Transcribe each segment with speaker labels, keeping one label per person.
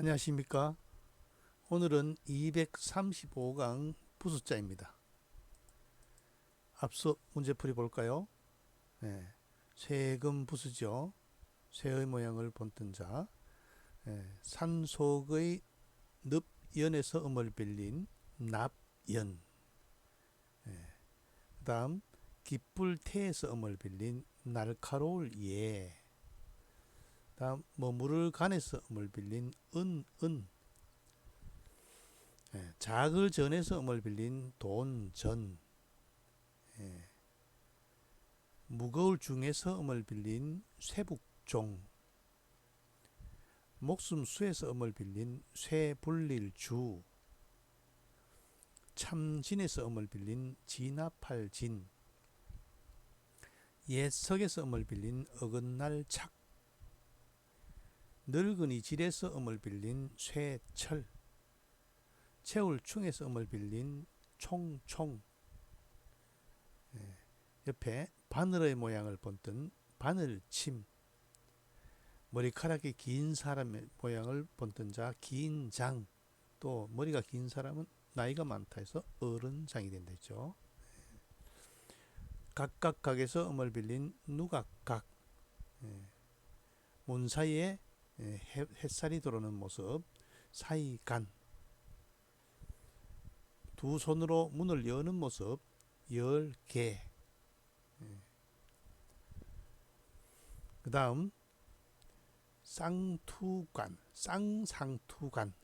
Speaker 1: 안녕하십니까. 오늘은 235강 부숫자입니다. 앞서 문제풀이 볼까요? 네, 쇠금 부수죠. 쇠의 모양을 본뜬 자. 산 속의 늪연에서 음을 빌린 납연. 그 다음 깃불태에서 음을 빌린 날카로울 예. 다음 머무를 간에서 음을 빌린 은. 작을 전에서 음을 빌린 돈, 전. 무거울 중에서 음을 빌린 쇠북종. 목숨 수에서 음을 빌린 쇠불릴 주. 참진에서 음을 빌린 진압할 진. 옛석에서 음을 빌린 어긋날 착. 늙은이 질에서 음을 빌린 쇠철. 채울충에서 음을 빌린 총총. 옆에 바늘의 모양을 본뜬 바늘침. 머리카락이 긴 사람의 모양을 본뜬 자 긴장. 또 머리가 긴 사람은 나이가 많다 해서 어른장이 된다 했죠. 각각각에서 음을 빌린 누각각. 문 사이에 햇살이 들어오는 모습 사이간. 두 손으로 문을 여는 모습 열개. 그 다음 쌍투관, 쌍상투관.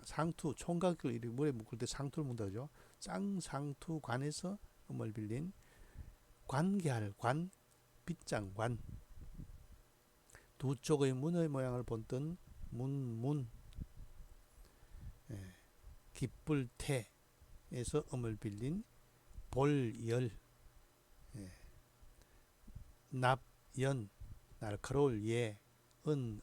Speaker 1: 상투, 총각을 이렇게 물에 묶을 때 상투를 문다죠. 쌍상투관에서 음을 빌린 관계할 관, 빗장관. 두 쪽의 문의 모양을 본뜬 문. 깃불태에서 음을 빌린 볼열. 납연, 날카로울 예. 은,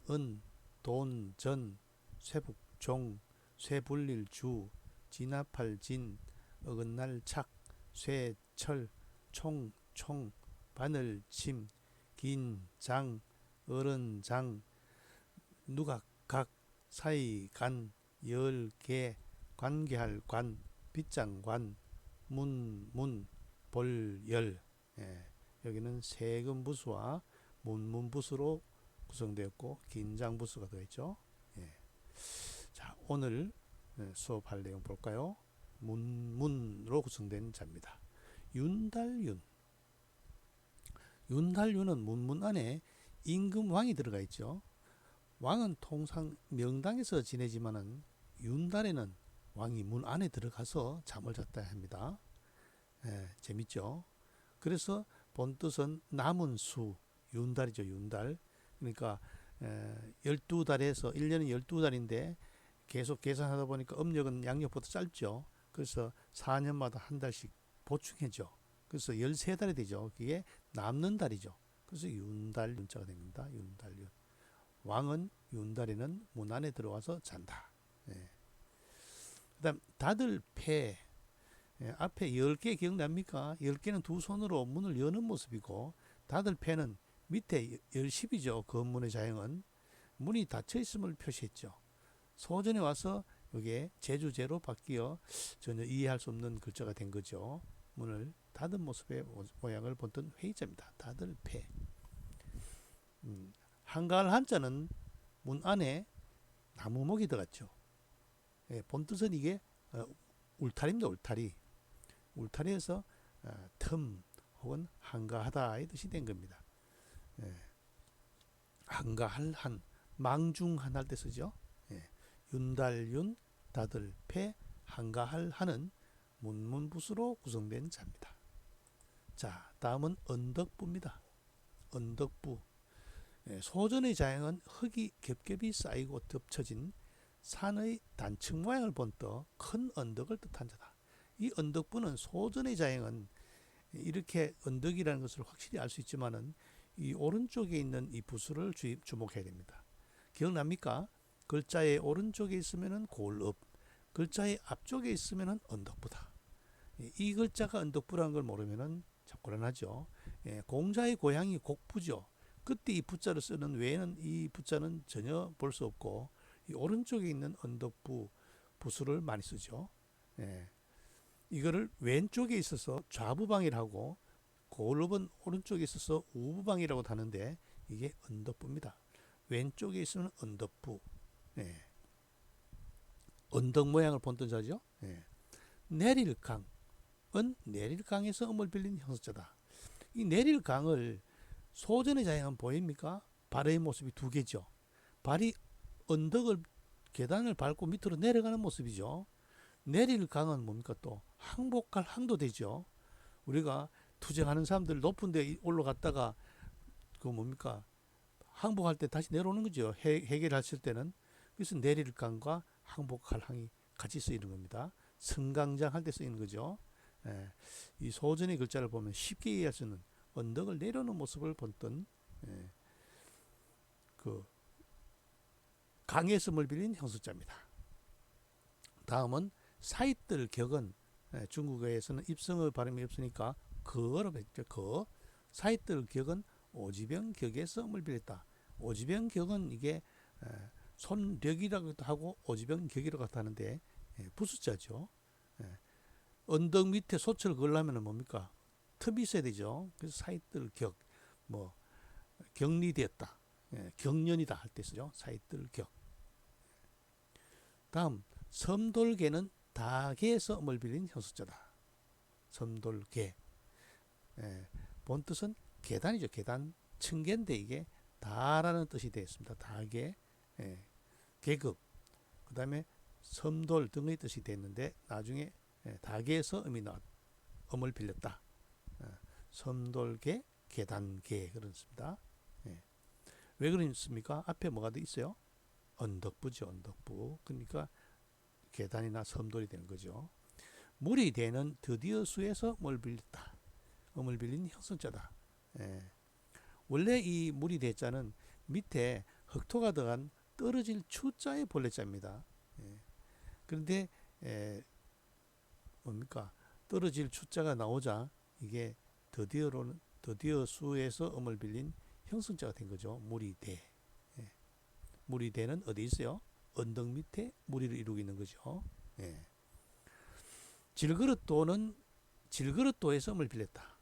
Speaker 1: 돈, 전, 쇠북종, 쇠불릴 주, 진압할 진, 어긋날 착, 쇠철, 총, 바늘침, 긴장, 어른장, 누각각, 사이간, 열개, 관계할 관, 빗장관, 문, 볼열. 여기는 세금부수와 문문부수로 구성되었고 긴장부수가 되어있죠. 자, 오늘 수업할 내용 볼까요? 문으로 구성된 자입니다. 윤달윤. 윤달윤은 문문 안에 임금왕이 들어가 있죠. 왕은 통상 명당에서 지내지만은 윤달에는 왕이 문 안에 들어가서 잠을 잤다 합니다. 재밌죠? 그래서 본뜻은 남은 수, 윤달이죠. 윤달. 그러니까 12달에서 1년은 12달인데 계속 계산하다 보니까 음력은 양력보다 짧죠. 그래서 4년마다 한 달씩 보충해줘. 그래서 13달이 되죠. 그게 남는 달이죠. 그래서 윤달 윤자가 됩니다. 윤달윤. 왕은 윤달에는 문 안에 들어와서 잔다. 그 다음 다들패. 앞에 10개 기억납니까? 10개는 두 손으로 문을 여는 모습이고 다들패는 밑에 열십이죠. 건문의 자형은 문이 닫혀 있음을 표시했죠. 소전에 와서 이게 제주제로 바뀌어 전혀 이해할 수 없는 글자가 된 거죠. 문을 닫은 모습의 모양을 본뜬 회의자입니다. 다들패. 한가할 한자는 문 안에 나무목이 들어갔죠. 본뜻은 이게 울타리입니다. 울타리. 울타리에서 틈 혹은 한가하다의 뜻이 된 겁니다. 한가할 한, 망중한 할 때 쓰죠. 윤달윤, 다들패, 한가할 한은 문문부수로 구성된 자입니다. 자, 다음은 언덕부입니다. 언덕부. 소전의 자형은 흙이 겹겹이 쌓이고 덮쳐진 산의 단층 모양을 본떠 큰 언덕을 뜻한 자다. 이 언덕부는 소전의 자형은 이렇게 언덕이라는 것을 확실히 알 수 있지만은 이 오른쪽에 있는 이 부수를 주목해야 됩니다. 기억납니까? 글자의 오른쪽에 있으면은 골읍, 글자의 앞쪽에 있으면은 언덕부다. 이 글자가 언덕부라는 걸 모르면은 참 곤란하죠. 공자의 고향이 곡부죠. 그때 이 부자를 쓰는 외에는 이 부자는 전혀 볼 수 없고 이 오른쪽에 있는 언덕부 부수를 많이 쓰죠. 예. 이거를 왼쪽에 있어서 좌부방이라고, 골업은 오른쪽에 있어서 우부방이라고 하는데 이게 언덕부입니다. 왼쪽에 있으면 언덕부. 예. 언덕 모양을 본뜬 자죠. 예. 내릴강은 내릴강에서 음을 빌린 형사자다. 이 내릴강을 소전의 자양은 보입니까? 발의 모습이 두 개죠. 발이 언덕을 계단을 밟고 밑으로 내려가는 모습이죠. 내릴강은 뭡니까? 또 항복할 항도 되죠. 우리가 투쟁하는 사람들 높은 데 올라갔다가 그 뭡니까? 항복할 때 다시 내려오는 거죠. 해결하실 때는. 그래서 내릴강과 항복할 항이 같이 쓰이는 겁니다. 승강장 할 때 쓰이는 거죠. 예, 이 소전의 글자를 보면 쉽게 이해할 수 있는 언덕을 내려오는 모습을 본뜬 예, 그 강의 섬을 빌린 형수자입니다. 다음은 사이뜰 격은 중국어에서는 입성의 발음이 없으니까 거로 했죠. 거. 사이뜰 격은 오지병 격에서 음을 빌렸다. 오지병 격은 이게 손력이라고도 하고 오지병 격이라고 하는데 부수자죠. 언덕 밑에 소철을 그으려면 뭡니까? 틈이 있어야 되죠. 그래서 사이뜰 격, 뭐 격리되었다, 경련이다 할 때 쓰죠. 사이뜰 격. 다음 섬돌개는 다개에서 음을 빌린 형수자다. 섬돌개. 본 뜻은 계단이죠. 계단. 층계인데 이게 다라는 뜻이 되어 있습니다. 다개. 계급. 그 다음에 섬돌 등의 뜻이 됐는데 나중에 다개에서 음을 빌렸다. 섬돌개, 계단개 그렇습니다. 왜 그렇습니까? 앞에 뭐가 돼 있어요? 언덕부죠. 언덕부. 그러니까 계단이나 섬돌이 되는 거죠. 물이 되는 드디어 수에서 음을 빌렸다. 음을 빌린 형성자다. 원래 이 물이 대자는 밑에 흑토가 들어간 떨어질 추자의 본래자입니다. 그런데 뭡니까? 떨어질 추자가 나오자 이게 드디어 수에서 음을 빌린 형성자가 된 거죠. 물이 대. 물이 대는 어디 있어요? 언덕 밑에 무리를 이루고 있는 거죠. 질그릇도에서 음을 빌렸다.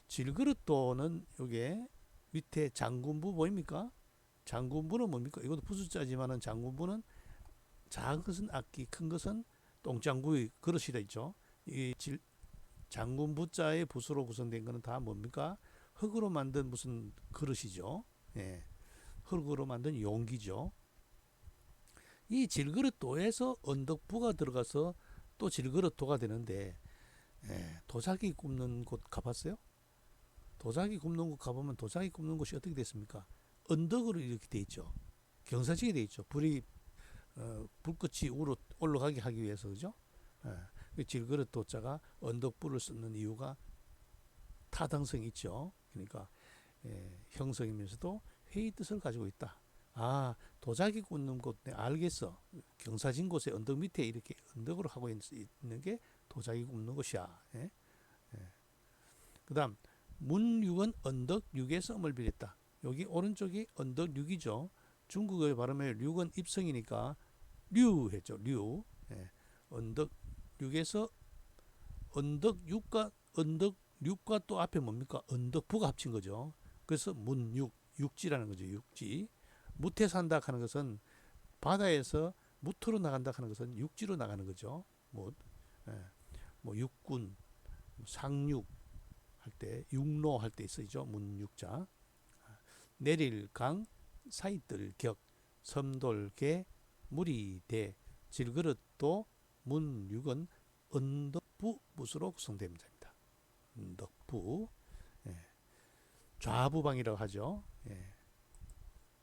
Speaker 1: 질그릇도는 요게 밑에 장군부 보입니까? 장군부는 뭡니까? 이것도 부수자지만은 장군부는 작은 것은 악기, 큰 것은 똥장구의 그릇이 되어 있죠. 이 장군부자의 부수로 구성된 것은 다 뭡니까? 흙으로 만든 무슨 그릇이죠. 흙으로 만든 용기죠. 이 질그릇도에서 언덕부가 들어가서 또 질그릇도가 되는데 도자기 굽는 곳 가봤어요? 도자기 굽는 곳 가보면 도자기 굽는 곳이 어떻게 됐습니까? 언덕으로 이렇게 돼 있죠. 경사지게 돼 있죠. 불꽃이 위로 올라가게 하기 위해서 그죠? 질그릇도자가 언덕부를 쓰는 이유가 타당성이 있죠. 그러니까 형성이면서도 회의 뜻을 가지고 있다. 아, 도자기 굽는 곳, 네, 알겠어. 경사진 곳에 언덕 밑에 이렇게 언덕으로 하고 있는 게 도자기 굽는 곳이야. 그 다음, 문육은 언덕 육에서 음을 빌렸다. 여기 오른쪽이 언덕 육이죠. 중국어의 발음에 륙은 입성이니까 류 했죠. 류. 언덕 육에서 언덕 육과 또 앞에 뭡니까? 언덕부가 합친 거죠. 그래서 문육, 육지라는 거죠. 육지. 무태 산다 하는 것은 바다에서 무트로 나간다 하는 것은 육지로 나가는 거죠. 뭐 육군, 상륙 할 때, 육로 할 때 쓰이죠. 문육자. 내릴강, 사이뜰 격, 섬돌개, 무리대, 질그릇도, 문육은 언덕부 무수로 구성됩니다. 언덕부. 좌부방이라고 하죠.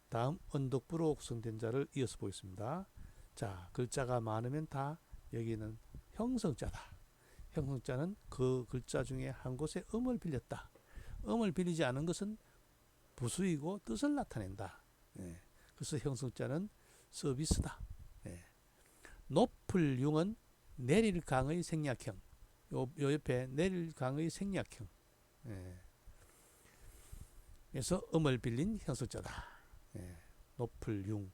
Speaker 1: 다음 언덕부로 구성된 자를 이어서 보겠습니다. 자, 글자가 많으면 다 여기는 형성자다. 형성자는 그 글자 중에 한 곳에 음을 빌렸다. 음을 빌리지 않은 것은 부수이고 뜻을 나타낸다. 그래서 형성자는 서비스다. 높을 융은 내릴강의 생략형. 요 옆에 내릴강의 생략형. 그래서 음을 빌린 형성자다. 높을 융.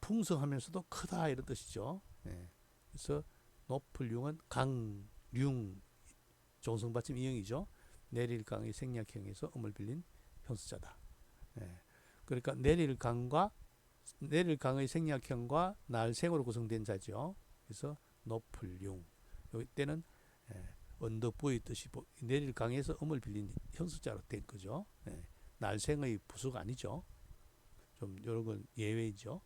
Speaker 1: 풍성하면서도 크다 이런 뜻이죠. 예. 그래서 높을 융은 강, 융, 종성받침 이형이죠. 내릴 강의 생략형에서 음을 빌린 형수자다. 예. 그러니까 내릴 강의 생략형과 날생으로 구성된 자죠. 그래서 높을 융. 이때는 언덕부의 뜻이 내릴 강에서 음을 빌린 형수자로 된 거죠. 날생의 부수가 아니죠. 좀 이런 건 예외이죠.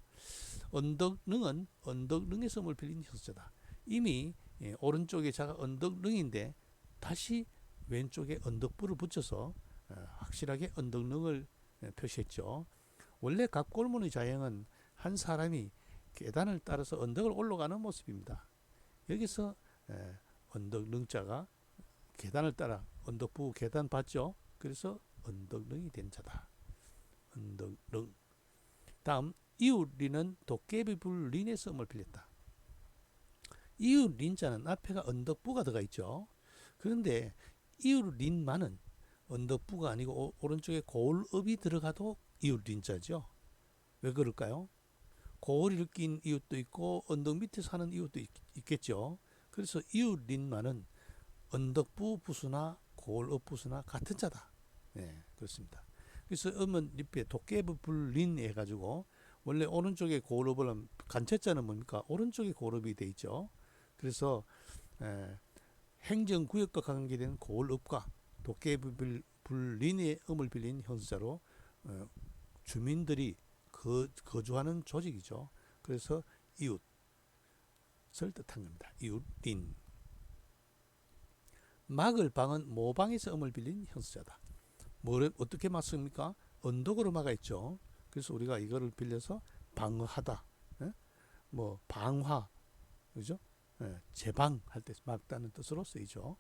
Speaker 1: 언덕릉은 언덕릉에서 음을 빌린 형수자다. 이미 오른쪽에 자가 언덕릉인데 다시 왼쪽에 언덕부를 붙여서 확실하게 언덕릉을 표시했죠. 원래 갑골문의 자형은 한 사람이 계단을 따라서 언덕을 올라가는 모습입니다. 여기서 언덕릉자가 계단을 따라 언덕부 계단 봤죠? 그래서 언덕릉이 된 자다. 언덕릉. 다음 이웃린은 도깨비불 린에서 음을 빌렸다. 이웃린자는 앞에가 언덕부가 들어가 있죠. 그런데 이웃린만은 언덕부가 아니고 오른쪽에 고을읍이 들어가도 이웃린자죠. 왜 그럴까요? 고을을 낀 이웃도 있고 언덕 밑에 사는 이웃도 있겠죠. 그래서 이웃린만은 언덕부 부수나 고을읍 부수나 같은 자다. 네, 그렇습니다. 그래서 음은 옆에 도깨비불린 해가지고 원래 오른쪽에 고을읍을 간체자는 뭡니까? 오른쪽에 고을읍이 돼 있죠. 그래서 행정구역과 관계된 고을읍과 도깨비불린의 음을 빌린 형수자로 주민들이 거주하는 조직이죠. 그래서 이웃을 뜻한 겁니다. 이웃린. 막을 방은 모방에서 음을 빌린 형수자다. 어떻게 맞습니까? 언덕으로 막아 있죠. 그래서 우리가 이거를 빌려서 방어하다, 뭐 방화, 그죠? 제방할 때 막다는 뜻으로 쓰이죠.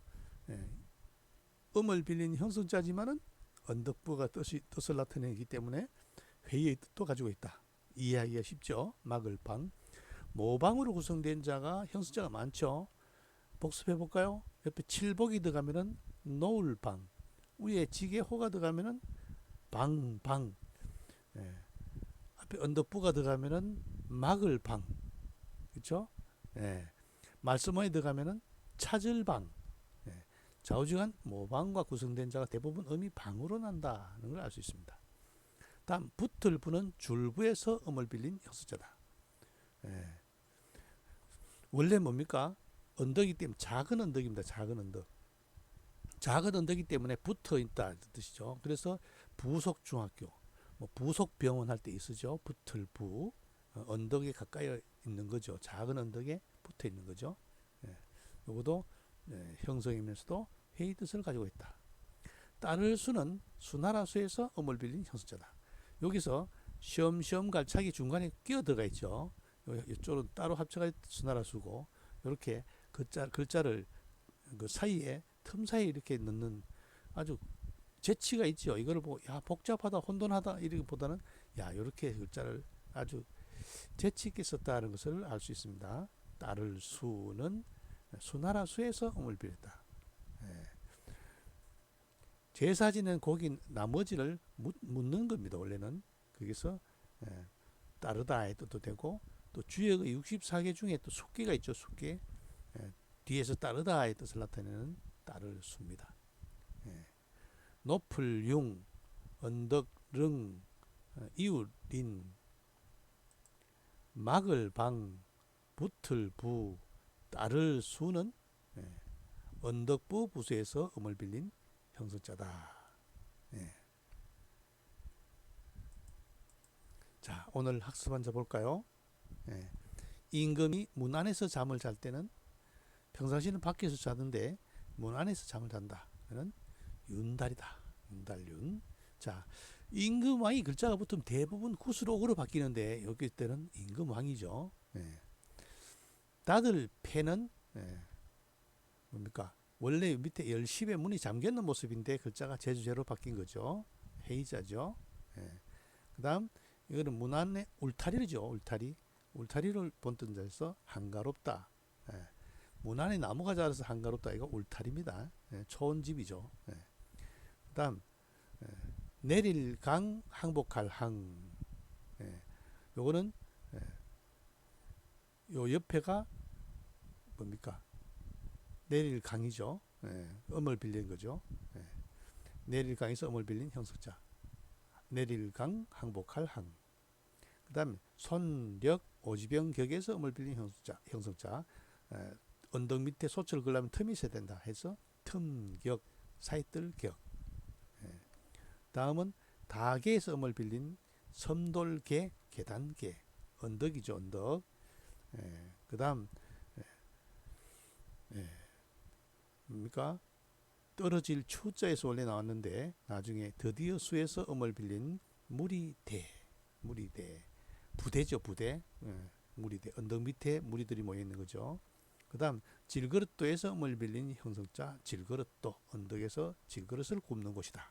Speaker 1: 음을 빌린 형수자지만은 언덕부가 뜻을 나타내기 때문에 회의의 뜻도 가지고 있다. 이해하기가 쉽죠. 막을 방. 모방으로 구성된 자가 형수자가 많죠. 복습해 볼까요? 옆에 칠복이 들어가면은 놓을 방, 위에 지게호가 들어가면은 방, 앞에 언덕부가 들어가면은 막을 방, 그렇죠? 말씀에 들어가면은 찾을 방. 좌우지간 모방과 구성된 자가 대부분 음이 방으로 난다는 걸 알 수 있습니다. 다음 붙을 부는 줄부에서 음을 빌린 형수자다. 원래 뭡니까? 언덕이기 때문에 작은 언덕입니다. 작은 언덕. 작은 언덕이기 때문에 붙어 있다 뜻이죠. 그래서 부속중학교, 뭐 부속병원 할 때 있으죠. 붙을 부. 언덕에 가까이 있는 거죠. 작은 언덕에 붙어 있는 거죠. 요것도 형성이면서도 회의 뜻을 가지고 있다. 따를 수는 수나라 수에서 음을 빌린 형수자다. 여기서 시험시험 갈차기 중간에 끼어 들어가 있죠. 이쪽은 따로 합쳐가 수나라 수고 이렇게 글자를 그 사이에 틈 사이에 이렇게 넣는 아주 재치가 있죠. 이거를 보고 야 복잡하다 혼돈하다 이러기보다는 야 이렇게 글자를 아주 재치 있게 썼다는 것을 알 수 있습니다. 따를 수는 수나라 수에서 음을 빌렸다. 제사 지낸 고기 나머지를 묻는 겁니다. 원래는 거기서 따르다의 뜻도 되고 또 주역의 64개 중에 또 숙개가 있죠. 숙개. 뒤에서 따르다의 뜻을 나타내는 따를 수입니다. 높을 융, 언덕 릉, 이웃 린, 막을 방, 붙을 부, 따를 수는 언덕부 부수에서 음을 빌린 형수자다. 자, 오늘 학습 한자 볼까요? 임금이 문 안에서 잠을 잘 때는 평상시는 밖에서 자던데 문 안에서 잠을 잔다. 그는 윤달이다. 윤달윤. 자, 임금왕이 글자가 붙으면 대부분 구슬옥으로 바뀌는데 여기 때는 임금왕이죠. 다들 패는 뭡니까? 원래 밑에 열십의 문이 잠겨있는 모습인데 글자가 제주제로 바뀐 거죠. 해이자죠. 그 다음 이거는 문 안에 울타리죠. 울타리를 본뜬 자에서 한가롭다. 문 안에 나무가 자라서 한가롭다. 이거 울타리입니다. 초원집이죠. 그 다음 내릴 강 항복할 항. 요거는 요 옆에가 뭡니까? 내릴 강이죠. 음을 빌린 거죠. 내릴 강에서 음을 빌린 형석자. 내릴 강, 항복할 항. 그 다음에 손력, 오지병 격에서 음을 빌린 형석자. 언덕 밑에 소철을 걸려면 틈이 있어야 된다 해서 틈격, 사이뜰 격. 다음은 다계에서 음을 빌린 섬돌계, 계단계. 언덕이죠, 언덕. 그 다음, 뭡니까? 떨어질 추자에서 원래 나왔는데 나중에 드디어 수에서 음을 빌린 무리대, 무리대. 부대죠, 부대. 무리대. 언덕 밑에 무리들이 모여 있는 거죠. 그 다음 질그릇도에서 음을 빌린 형성자 질그릇도. 언덕에서 질그릇을 굽는 곳이다.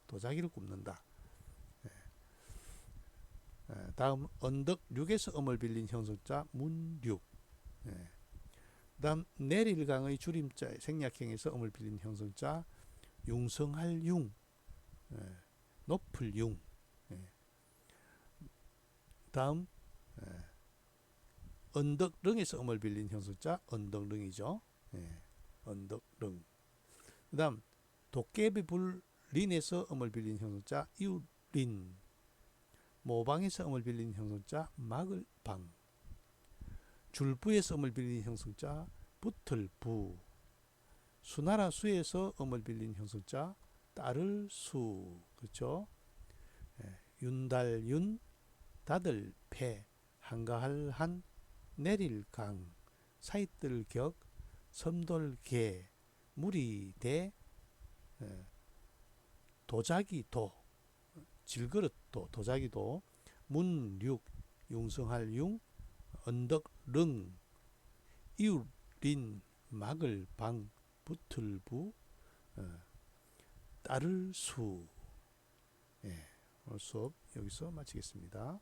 Speaker 1: 도자기를 굽는다. 다음 언덕륙에서 음을 빌린 형성자 문륙. 다음 내릴강의 줄임자 생략형에서 음을 빌린 형성자 융성할 융. 높을 융. 다음 언덕릉에서 음을 빌린 형성자 언덕릉이죠. 언덕릉. 그 다음 도깨비불 린에서 음을 빌린 형성자 이웃린. 모방에서 음을 빌린 형성자 막을방. 줄부에서 음을 빌린 형성자 붙을부. 수나라 수에서 음을 빌린 형성자 따를 수. 그렇죠? 윤달윤, 다들패, 한가할 한, 내릴강, 사이뜰격, 섬돌개, 무리대, 도자기도, 질그릇도, 도자기도, 문륙, 융성할 융, 언덕릉, 이웃린, 막을방, 붙을부, 따를 수. 오늘 수업 여기서 마치겠습니다.